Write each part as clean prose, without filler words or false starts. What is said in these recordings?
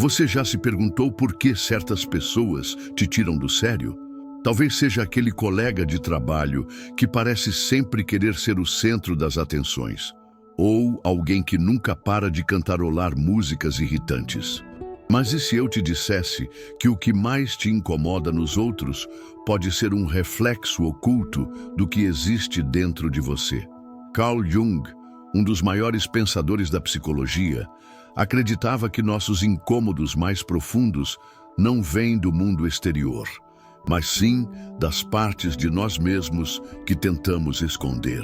Você já se perguntou por que certas pessoas te tiram do sério? Talvez seja aquele colega de trabalho que parece sempre querer ser o centro das atenções, ou alguém que nunca para de cantarolar músicas irritantes. Mas e se eu te dissesse que o que mais te incomoda nos outros pode ser um reflexo oculto do que existe dentro de você? Carl Jung, um dos maiores pensadores da psicologia, acreditava que nossos incômodos mais profundos não vêm do mundo exterior, mas sim das partes de nós mesmos que tentamos esconder.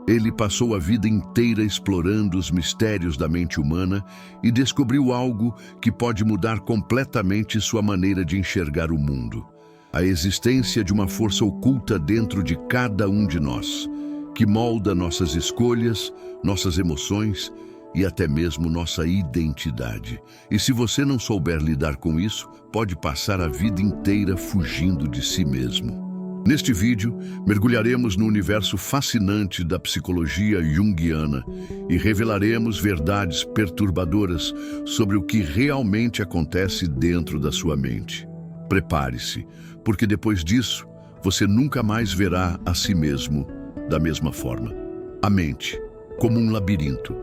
Ele passou a vida inteira explorando os mistérios da mente humana e descobriu algo que pode mudar completamente sua maneira de enxergar o mundo: a existência de uma força oculta dentro de cada um de nós, que molda nossas escolhas, nossas emoções e até mesmo nossa identidade. E se você não souber lidar com isso, pode passar a vida inteira fugindo de si mesmo. Neste vídeo, mergulharemos no universo fascinante da psicologia junguiana e revelaremos verdades perturbadoras sobre o que realmente acontece dentro da sua mente. Prepare-se, porque depois disso, você nunca mais verá a si mesmo da mesma forma. A mente, como um labirinto.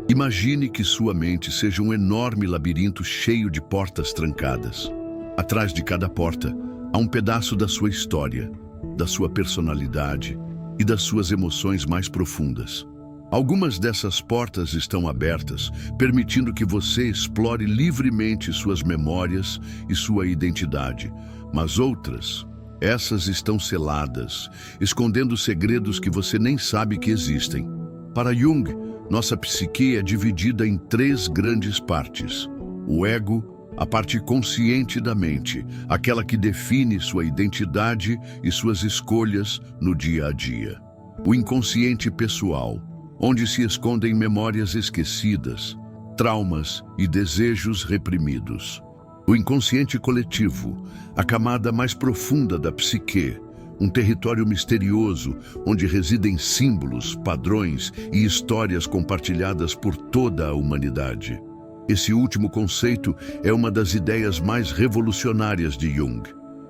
Imagine que sua mente seja um enorme labirinto cheio de portas trancadas. Atrás de cada porta, há um pedaço da sua história, da sua personalidade e das suas emoções mais profundas. Algumas dessas portas estão abertas, permitindo que você explore livremente suas memórias e sua identidade, mas outras, essas estão seladas, escondendo segredos que você nem sabe que existem. Para Jung, nossa psique é dividida em 3 grandes partes: o ego, a parte consciente da mente, aquela que define sua identidade e suas escolhas no dia a dia; o inconsciente pessoal, onde se escondem memórias esquecidas, traumas e desejos reprimidos; o inconsciente coletivo, a camada mais profunda da psique, um território misterioso onde residem símbolos, padrões e histórias compartilhadas por toda a humanidade. Esse último conceito é uma das ideias mais revolucionárias de Jung.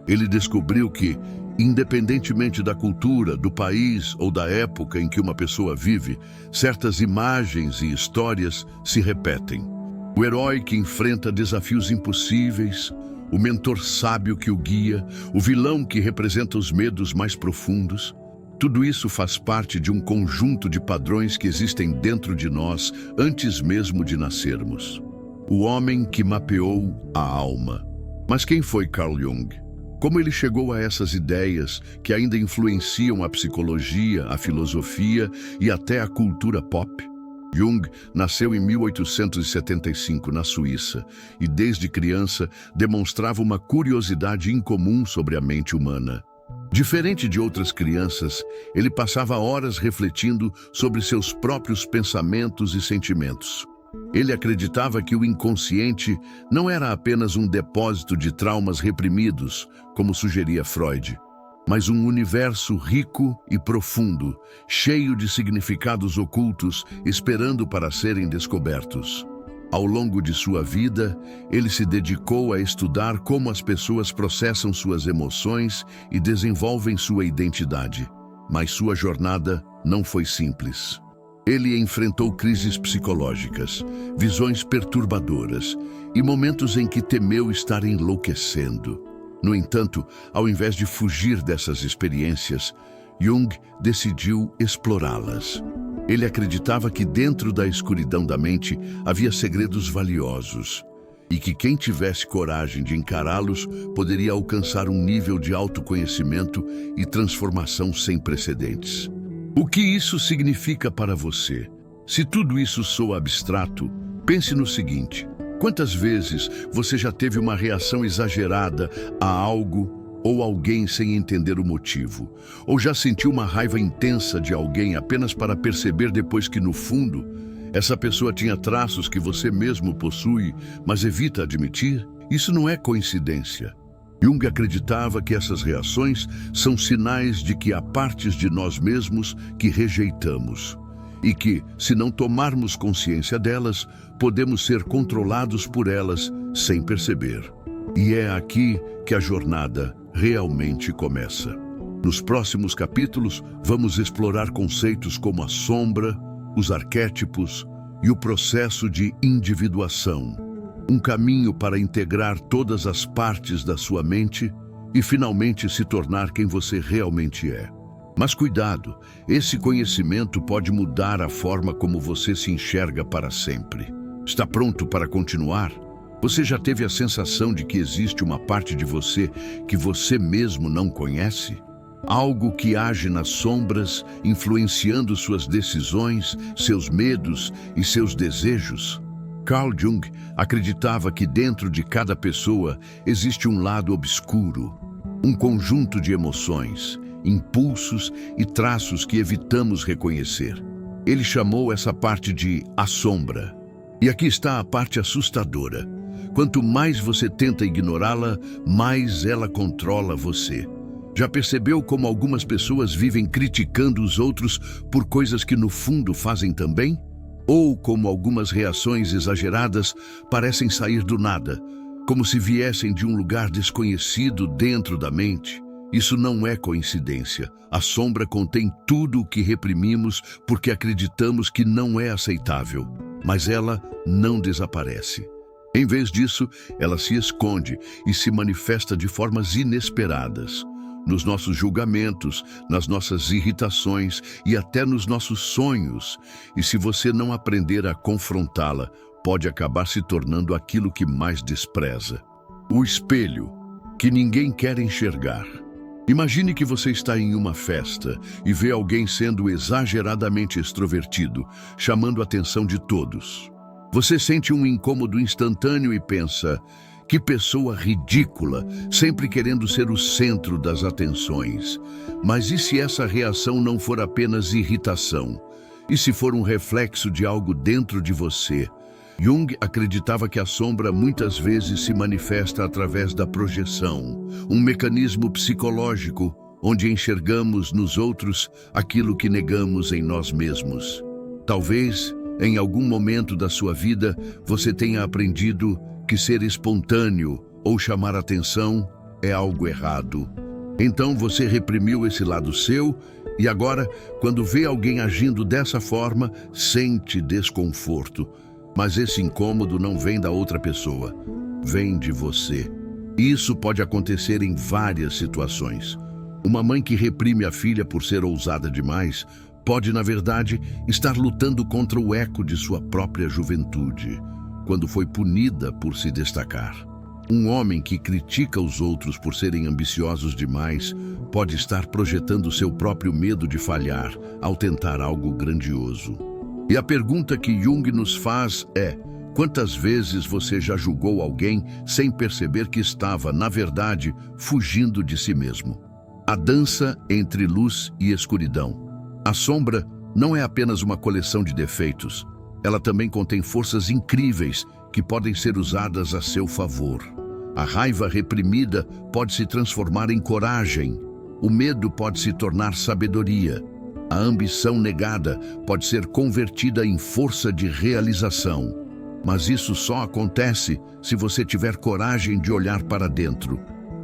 Ele descobriu que, independentemente da cultura, do país ou da época em que uma pessoa vive, certas imagens e histórias se repetem. O herói que enfrenta desafios impossíveis, o mentor sábio que o guia, o vilão que representa os medos mais profundos. Tudo isso faz parte de um conjunto de padrões que existem dentro de nós antes mesmo de nascermos. O homem que mapeou a alma. Mas quem foi Carl Jung? Como ele chegou a essas ideias que ainda influenciam a psicologia, a filosofia e até a cultura pop? Jung nasceu em 1875 na Suíça e desde criança demonstrava uma curiosidade incomum sobre a mente humana. Diferente de outras crianças, ele passava horas refletindo sobre seus próprios pensamentos e sentimentos. Ele acreditava que o inconsciente não era apenas um depósito de traumas reprimidos, como sugeria Freud, mas um universo rico e profundo, cheio de significados ocultos, esperando para serem descobertos. Ao longo de sua vida, ele se dedicou a estudar como as pessoas processam suas emoções e desenvolvem sua identidade. Mas sua jornada não foi simples. Ele enfrentou crises psicológicas, visões perturbadoras e momentos em que temeu estar enlouquecendo. No entanto, ao invés de fugir dessas experiências, Jung decidiu explorá-las. Ele acreditava que dentro da escuridão da mente havia segredos valiosos e que quem tivesse coragem de encará-los poderia alcançar um nível de autoconhecimento e transformação sem precedentes. O que isso significa para você? Se tudo isso soa abstrato, pense no seguinte: quantas vezes você já teve uma reação exagerada a algo ou alguém sem entender o motivo? Ou já sentiu uma raiva intensa de alguém apenas para perceber depois que, no fundo, essa pessoa tinha traços que você mesmo possui, mas evita admitir? Isso não é coincidência. Jung acreditava que essas reações são sinais de que há partes de nós mesmos que rejeitamos. e que, se não tomarmos consciência delas, podemos ser controlados por elas sem perceber. E é aqui que a jornada realmente começa. Nos próximos capítulos, vamos explorar conceitos como a sombra, os arquétipos e o processo de individuação. Um caminho para integrar todas as partes da sua mente e finalmente se tornar quem você realmente é. Mas cuidado, esse conhecimento pode mudar a forma como você se enxerga para sempre. Está pronto para continuar? Você já teve a sensação de que existe uma parte de você que você mesmo não conhece? Algo que age nas sombras, influenciando suas decisões, seus medos e seus desejos? Carl Jung acreditava que dentro de cada pessoa existe um lado obscuro, um conjunto de emoções, impulsos e traços que evitamos reconhecer. Ele chamou essa parte de a sombra. E aqui está a parte assustadora. Quanto mais você tenta ignorá-la, mais ela controla você. Já percebeu como algumas pessoas vivem criticando os outros por coisas que no fundo fazem também? Ou como algumas reações exageradas parecem sair do nada, como se viessem de um lugar desconhecido dentro da mente? Isso não é coincidência. A sombra contém tudo o que reprimimos porque acreditamos que não é aceitável. Mas ela não desaparece. Em vez disso, ela se esconde e se manifesta de formas inesperadas. Nos nossos julgamentos, nas nossas irritações e até nos nossos sonhos. E se você não aprender a confrontá-la, pode acabar se tornando aquilo que mais despreza. O espelho, que ninguém quer enxergar. Imagine que você está em uma festa e vê alguém sendo exageradamente extrovertido, chamando a atenção de todos. Você sente um incômodo instantâneo e pensa, que pessoa ridícula, sempre querendo ser o centro das atenções. Mas e se essa reação não for apenas irritação? E se for um reflexo de algo dentro de você? Jung acreditava que a sombra muitas vezes se manifesta através da projeção, um mecanismo psicológico onde enxergamos nos outros aquilo que negamos em nós mesmos. Talvez, em algum momento da sua vida, você tenha aprendido que ser espontâneo ou chamar atenção é algo errado. Então você reprimiu esse lado seu e agora, quando vê alguém agindo dessa forma, sente desconforto. Mas esse incômodo não vem da outra pessoa, vem de você. Isso pode acontecer em várias situações. Uma mãe que reprime a filha por ser ousada demais pode, na verdade, estar lutando contra o eco de sua própria juventude, quando foi punida por se destacar. Um homem que critica os outros por serem ambiciosos demais pode estar projetando seu próprio medo de falhar ao tentar algo grandioso. E a pergunta que Jung nos faz é: quantas vezes você já julgou alguém sem perceber que estava, na verdade, fugindo de si mesmo? A dança entre luz e escuridão. A sombra não é apenas uma coleção de defeitos. Ela também contém forças incríveis que podem ser usadas a seu favor. A raiva reprimida pode se transformar em coragem. O medo pode se tornar sabedoria. A ambição negada pode ser convertida em força de realização. Mas isso só acontece se você tiver coragem de olhar para dentro.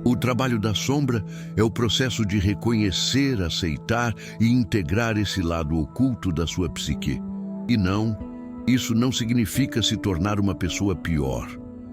O trabalho da sombra é o processo de reconhecer, aceitar e integrar esse lado oculto da sua psique. E não, isso não significa se tornar uma pessoa pior.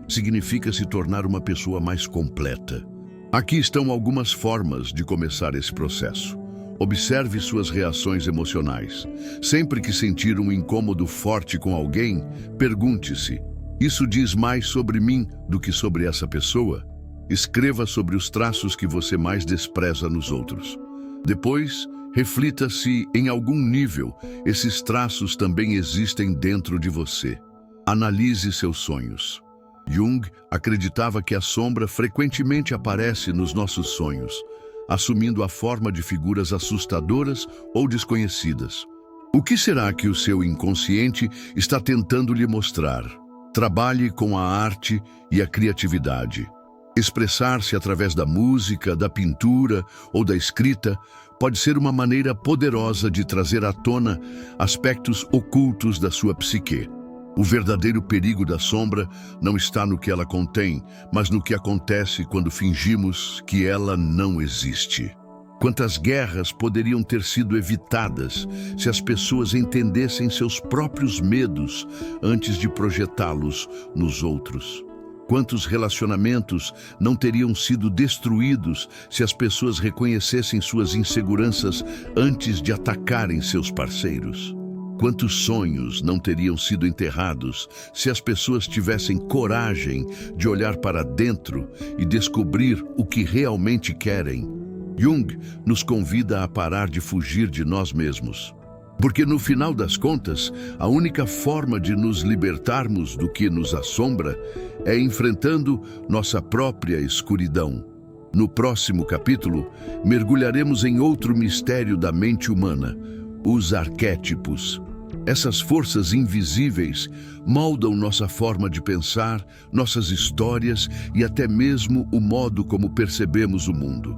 Significa se tornar uma pessoa mais completa. Aqui estão algumas formas de começar esse processo. Observe suas reações emocionais. Sempre que sentir um incômodo forte com alguém, pergunte-se: isso diz mais sobre mim do que sobre essa pessoa? Escreva sobre os traços que você mais despreza nos outros. Depois, reflita se, em algum nível, esses traços também existem dentro de você. Analise seus sonhos. Jung acreditava que a sombra frequentemente aparece nos nossos sonhos, assumindo a forma de figuras assustadoras ou desconhecidas. O que será que o seu inconsciente está tentando lhe mostrar? Trabalhe com a arte e a criatividade. Expressar-se através da música, da pintura ou da escrita pode ser uma maneira poderosa de trazer à tona aspectos ocultos da sua psique. O verdadeiro perigo da sombra não está no que ela contém, mas no que acontece quando fingimos que ela não existe. Quantas guerras poderiam ter sido evitadas se as pessoas entendessem seus próprios medos antes de projetá-los nos outros? Quantos relacionamentos não teriam sido destruídos se as pessoas reconhecessem suas inseguranças antes de atacarem seus parceiros? Quantos sonhos não teriam sido enterrados se as pessoas tivessem coragem de olhar para dentro e descobrir o que realmente querem? Jung nos convida a parar de fugir de nós mesmos. Porque no final das contas, a única forma de nos libertarmos do que nos assombra é enfrentando nossa própria escuridão. No próximo capítulo, mergulharemos em outro mistério da mente humana, os arquétipos. Essas forças invisíveis moldam nossa forma de pensar, nossas histórias e até mesmo o modo como percebemos o mundo.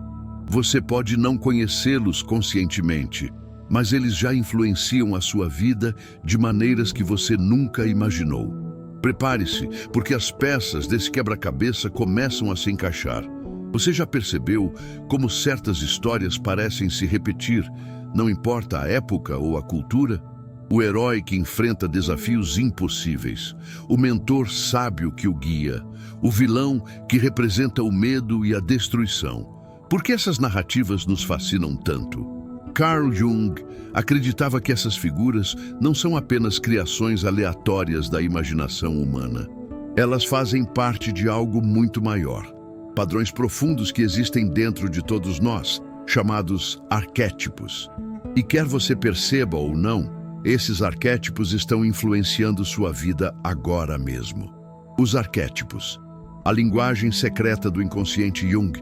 Você pode não conhecê-los conscientemente, mas eles já influenciam a sua vida de maneiras que você nunca imaginou. Prepare-se, porque as peças desse quebra-cabeça começam a se encaixar. Você já percebeu como certas histórias parecem se repetir, não importa a época ou a cultura? O herói que enfrenta desafios impossíveis, o mentor sábio que o guia, o vilão que representa o medo e a destruição. Por que essas narrativas nos fascinam tanto? Carl Jung acreditava que essas figuras não são apenas criações aleatórias da imaginação humana. Elas fazem parte de algo muito maior. Padrões profundos que existem dentro de todos nós, chamados arquétipos. E quer você perceba ou não, esses arquétipos estão influenciando sua vida agora mesmo. Os arquétipos. A linguagem secreta do inconsciente Jung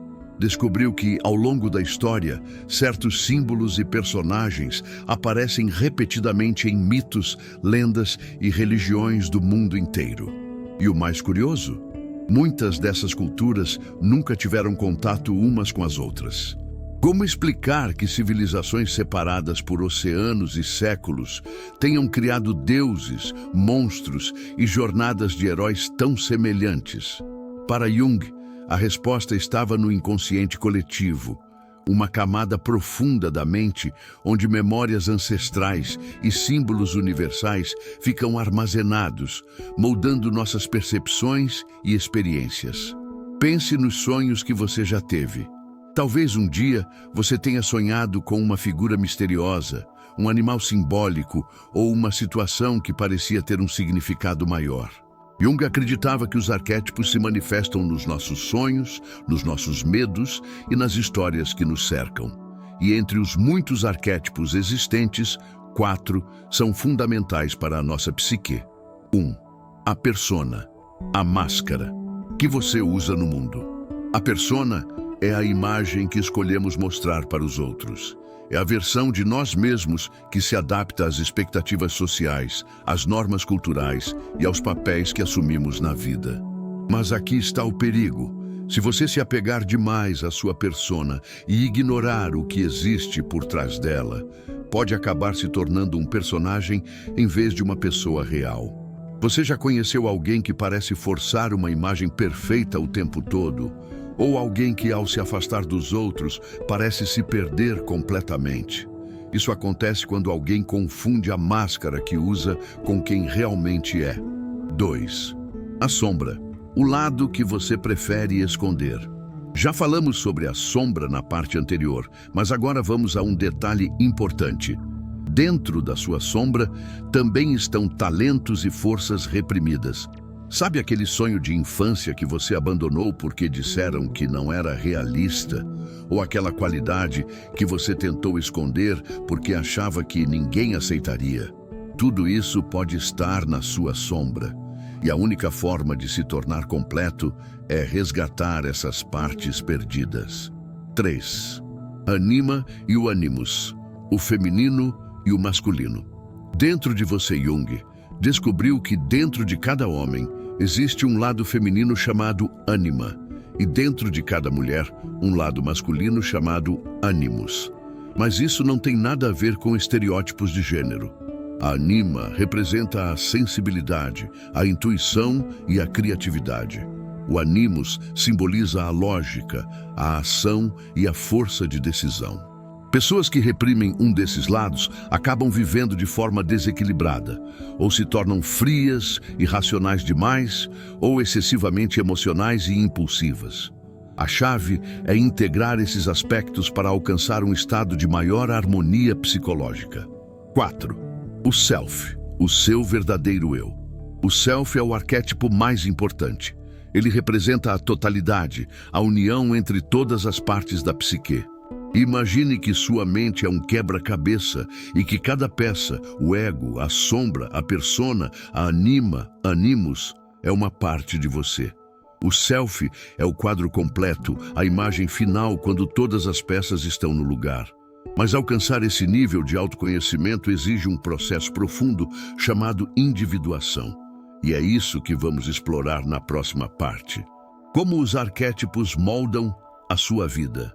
descobriu que, ao longo da história, certos símbolos e personagens aparecem repetidamente em mitos, lendas e religiões do mundo inteiro. E o mais curioso, muitas dessas culturas nunca tiveram contato umas com as outras. Como explicar que civilizações separadas por oceanos e séculos tenham criado deuses, monstros e jornadas de heróis tão semelhantes? Para Jung, a resposta estava no inconsciente coletivo, uma camada profunda da mente onde memórias ancestrais e símbolos universais ficam armazenados, moldando nossas percepções e experiências. Pense nos sonhos que você já teve. Talvez um dia você tenha sonhado com uma figura misteriosa, um animal simbólico ou uma situação que parecia ter um significado maior. Jung acreditava que os arquétipos se manifestam nos nossos sonhos, nos nossos medos e nas histórias que nos cercam. E entre os muitos arquétipos existentes, 4 são fundamentais para a nossa psique. 1. A persona, a máscara, que você usa no mundo. A persona é a imagem que escolhemos mostrar para os outros. É a versão de nós mesmos que se adapta às expectativas sociais, às normas culturais e aos papéis que assumimos na vida. Mas aqui está o perigo. Se você se apegar demais à sua persona e ignorar o que existe por trás dela, pode acabar se tornando um personagem em vez de uma pessoa real. Você já conheceu alguém que parece forçar uma imagem perfeita o tempo todo? Ou alguém que, ao se afastar dos outros, parece se perder completamente? Isso acontece quando alguém confunde a máscara que usa com quem realmente é. 2. A sombra, o lado que você prefere esconder. Já falamos sobre a sombra na parte anterior, mas agora vamos a um detalhe importante. Dentro da sua sombra também estão talentos e forças reprimidas. Sabe aquele sonho de infância que você abandonou porque disseram que não era realista? Ou aquela qualidade que você tentou esconder porque achava que ninguém aceitaria? Tudo isso pode estar na sua sombra. E a única forma de se tornar completo é resgatar essas partes perdidas. 3. Anima e o animus, o feminino e o masculino. Dentro de você, Jung descobriu que dentro de cada homem existe um lado feminino chamado ânima e dentro de cada mulher um lado masculino chamado animus. Mas isso não tem nada a ver com estereótipos de gênero. A anima representa a sensibilidade, a intuição e a criatividade. O animus simboliza a lógica, a ação e a força de decisão. Pessoas que reprimem um desses lados acabam vivendo de forma desequilibrada, ou se tornam frias, irracionais demais, ou excessivamente emocionais e impulsivas. A chave é integrar esses aspectos para alcançar um estado de maior harmonia psicológica. 4. O self, o seu verdadeiro eu. O self é o arquétipo mais importante. Ele representa a totalidade, a união entre todas as partes da psique. Imagine que sua mente é um quebra-cabeça e que cada peça, o ego, a sombra, a persona, a anima, animus, é uma parte de você. O self é o quadro completo, a imagem final quando todas as peças estão no lugar. Mas alcançar esse nível de autoconhecimento exige um processo profundo chamado individuação. E é isso que vamos explorar na próxima parte. Como os arquétipos moldam a sua vida.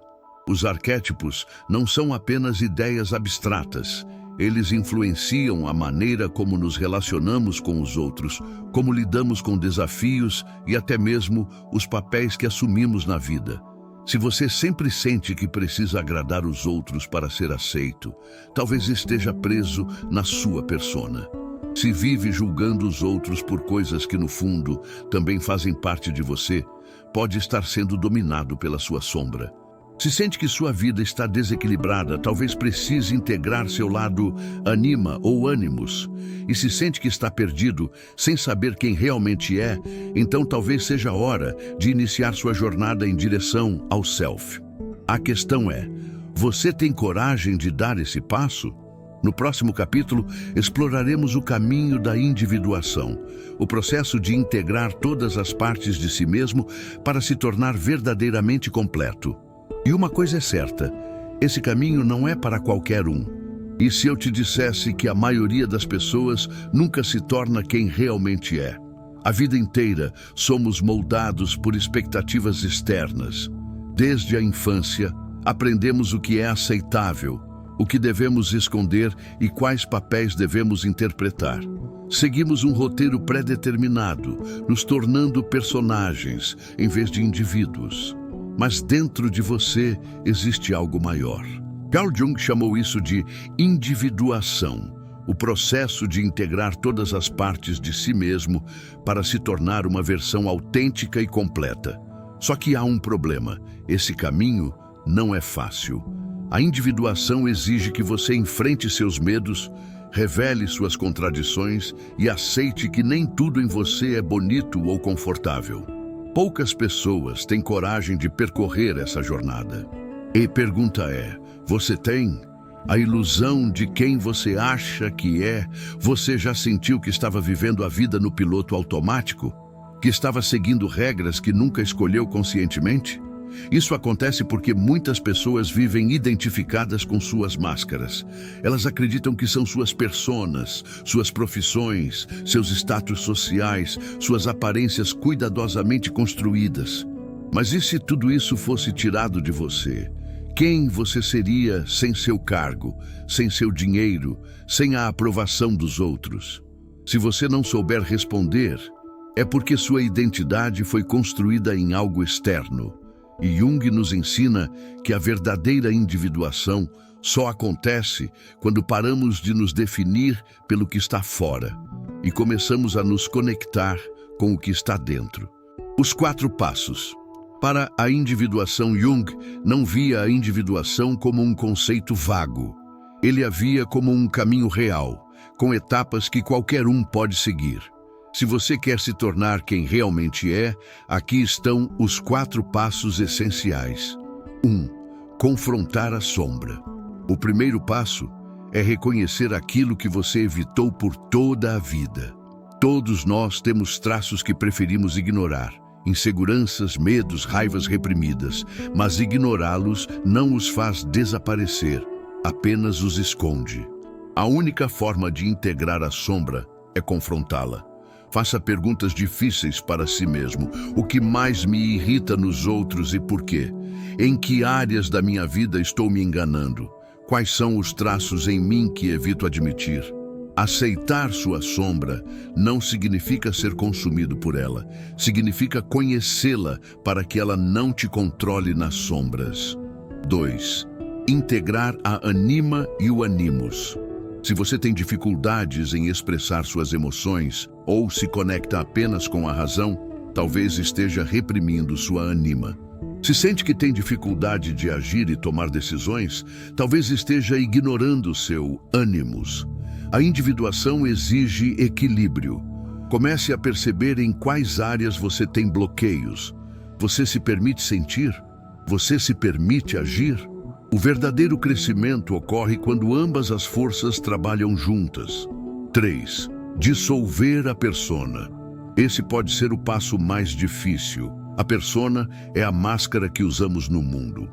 Os arquétipos não são apenas ideias abstratas. Eles influenciam a maneira como nos relacionamos com os outros, como lidamos com desafios e até mesmo os papéis que assumimos na vida. Se você sempre sente que precisa agradar os outros para ser aceito, talvez esteja preso na sua persona. Se vive julgando os outros por coisas que, no fundo, também fazem parte de você, pode estar sendo dominado pela sua sombra. Se sente que sua vida está desequilibrada, talvez precise integrar seu lado anima ou animus. E se sente que está perdido, sem saber quem realmente é, então talvez seja a hora de iniciar sua jornada em direção ao self. A questão é, você tem coragem de dar esse passo? No próximo capítulo, exploraremos o caminho da individuação, o processo de integrar todas as partes de si mesmo para se tornar verdadeiramente completo. E uma coisa é certa, esse caminho não é para qualquer um. E se eu te dissesse que a maioria das pessoas nunca se torna quem realmente é? A vida inteira somos moldados por expectativas externas. Desde a infância, aprendemos o que é aceitável, o que devemos esconder e quais papéis devemos interpretar. Seguimos um roteiro pré-determinado, nos tornando personagens em vez de indivíduos. Mas dentro de você existe algo maior. Carl Jung chamou isso de individuação, o processo de integrar todas as partes de si mesmo para se tornar uma versão autêntica e completa. Só que há um problema, esse caminho não é fácil. A individuação exige que você enfrente seus medos, revele suas contradições e aceite que nem tudo em você é bonito ou confortável. Poucas pessoas têm coragem de percorrer essa jornada. E a pergunta é, você tem? A ilusão de quem você acha que é? Você já sentiu que estava vivendo a vida no piloto automático? Que estava seguindo regras que nunca escolheu conscientemente? Isso acontece porque muitas pessoas vivem identificadas com suas máscaras. Elas acreditam que são suas personas, suas profissões, seus status sociais, suas aparências cuidadosamente construídas. Mas e se tudo isso fosse tirado de você? Quem você seria sem seu cargo, sem seu dinheiro, sem a aprovação dos outros? Se você não souber responder, é porque sua identidade foi construída em algo externo. E Jung nos ensina que a verdadeira individuação só acontece quando paramos de nos definir pelo que está fora e começamos a nos conectar com o que está dentro. Os 4 passos. Para a individuação, Jung não via a individuação como um conceito vago. Ele a via como um caminho real, com etapas que qualquer um pode seguir. Se você quer se tornar quem realmente é, aqui estão os 4 passos essenciais. 1. Confrontar a sombra. O primeiro passo é reconhecer aquilo que você evitou por toda a vida. Todos nós temos traços que preferimos ignorar, inseguranças, medos, raivas reprimidas, mas ignorá-los não os faz desaparecer, apenas os esconde. A única forma de integrar a sombra é confrontá-la. Faça perguntas difíceis para si mesmo. O que mais me irrita nos outros e por quê? Em que áreas da minha vida estou me enganando? Quais são os traços em mim que evito admitir? Aceitar sua sombra não significa ser consumido por ela. Significa conhecê-la para que ela não te controle nas sombras. 2. Integrar a anima e o animus. Se você tem dificuldades em expressar suas emoções ou se conecta apenas com a razão, talvez esteja reprimindo sua anima. Se sente que tem dificuldade de agir e tomar decisões, talvez esteja ignorando seu animus. A individuação exige equilíbrio. Comece a perceber em quais áreas você tem bloqueios. Você se permite sentir? Você se permite agir? O verdadeiro crescimento ocorre quando ambas as forças trabalham juntas. 3. Dissolver a persona. Esse pode ser o passo mais difícil. A persona é a máscara que usamos no mundo.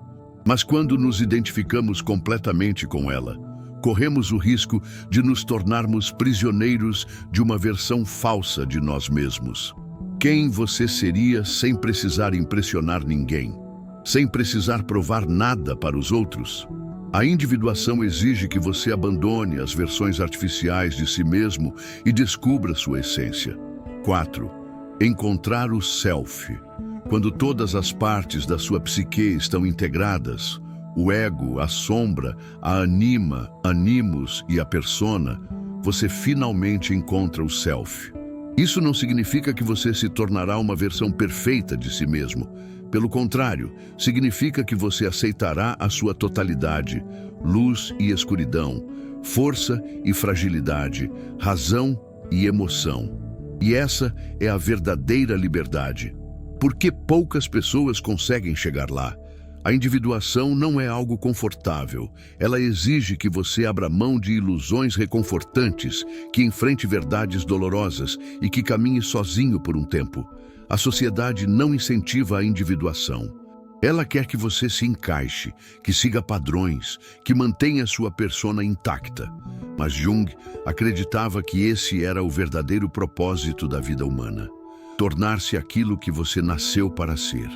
Mas quando nos identificamos completamente com ela, corremos o risco de nos tornarmos prisioneiros de uma versão falsa de nós mesmos. Quem você seria sem precisar impressionar ninguém? Sem precisar provar nada para os outros? A individuação exige que você abandone as versões artificiais de si mesmo e descubra sua essência. 4. Encontrar o self. Quando todas as partes da sua psique estão integradas, o ego, a sombra, a anima, animus e a persona, você finalmente encontra o self. Isso não significa que você se tornará uma versão perfeita de si mesmo. Pelo contrário, significa que você aceitará a sua totalidade, luz e escuridão, força e fragilidade, razão e emoção. E essa é a verdadeira liberdade. Por que poucas pessoas conseguem chegar lá? A individuação não é algo confortável. Ela exige que você abra mão de ilusões reconfortantes, que enfrente verdades dolorosas e que caminhe sozinho por um tempo. A sociedade não incentiva a individuação. Ela quer que você se encaixe, que siga padrões, que mantenha sua persona intacta. Mas Jung acreditava que esse era o verdadeiro propósito da vida humana. Tornar-se aquilo que você nasceu para ser.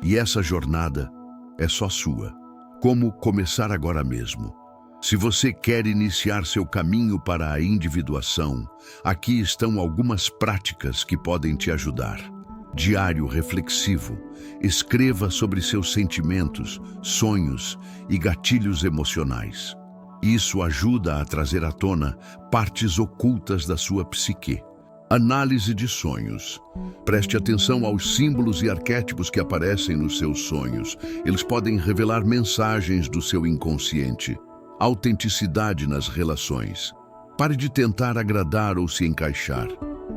E essa jornada é só sua. Como começar agora mesmo? Se você quer iniciar seu caminho para a individuação, aqui estão algumas práticas que podem te ajudar. Diário reflexivo. Escreva sobre seus sentimentos, sonhos e gatilhos emocionais. Isso ajuda a trazer à tona partes ocultas da sua psique. Análise de sonhos. Preste atenção aos símbolos e arquétipos que aparecem nos seus sonhos. Eles podem revelar mensagens do seu inconsciente. Autenticidade nas relações. Pare de tentar agradar ou se encaixar.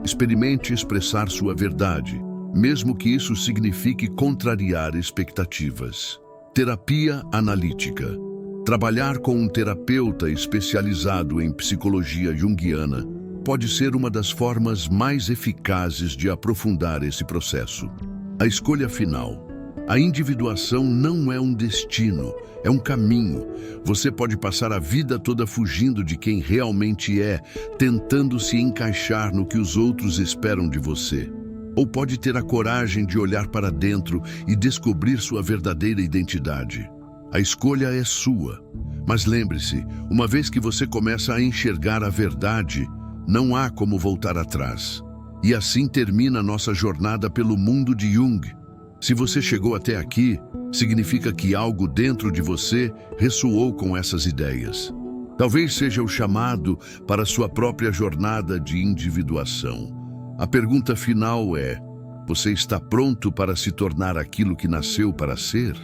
Experimente expressar sua verdade, mesmo que isso signifique contrariar expectativas. Terapia analítica. Trabalhar com um terapeuta especializado em psicologia junguiana pode ser uma das formas mais eficazes de aprofundar esse processo. A escolha final. A individuação não é um destino, é um caminho. Você pode passar a vida toda fugindo de quem realmente é, tentando se encaixar no que os outros esperam de você. Ou pode ter a coragem de olhar para dentro e descobrir sua verdadeira identidade. A escolha é sua. Mas lembre-se, uma vez que você começa a enxergar a verdade, não há como voltar atrás. E assim termina nossa jornada pelo mundo de Jung. Se você chegou até aqui, significa que algo dentro de você ressoou com essas ideias. Talvez seja o chamado para sua própria jornada de individuação. A pergunta final é: você está pronto para se tornar aquilo que nasceu para ser?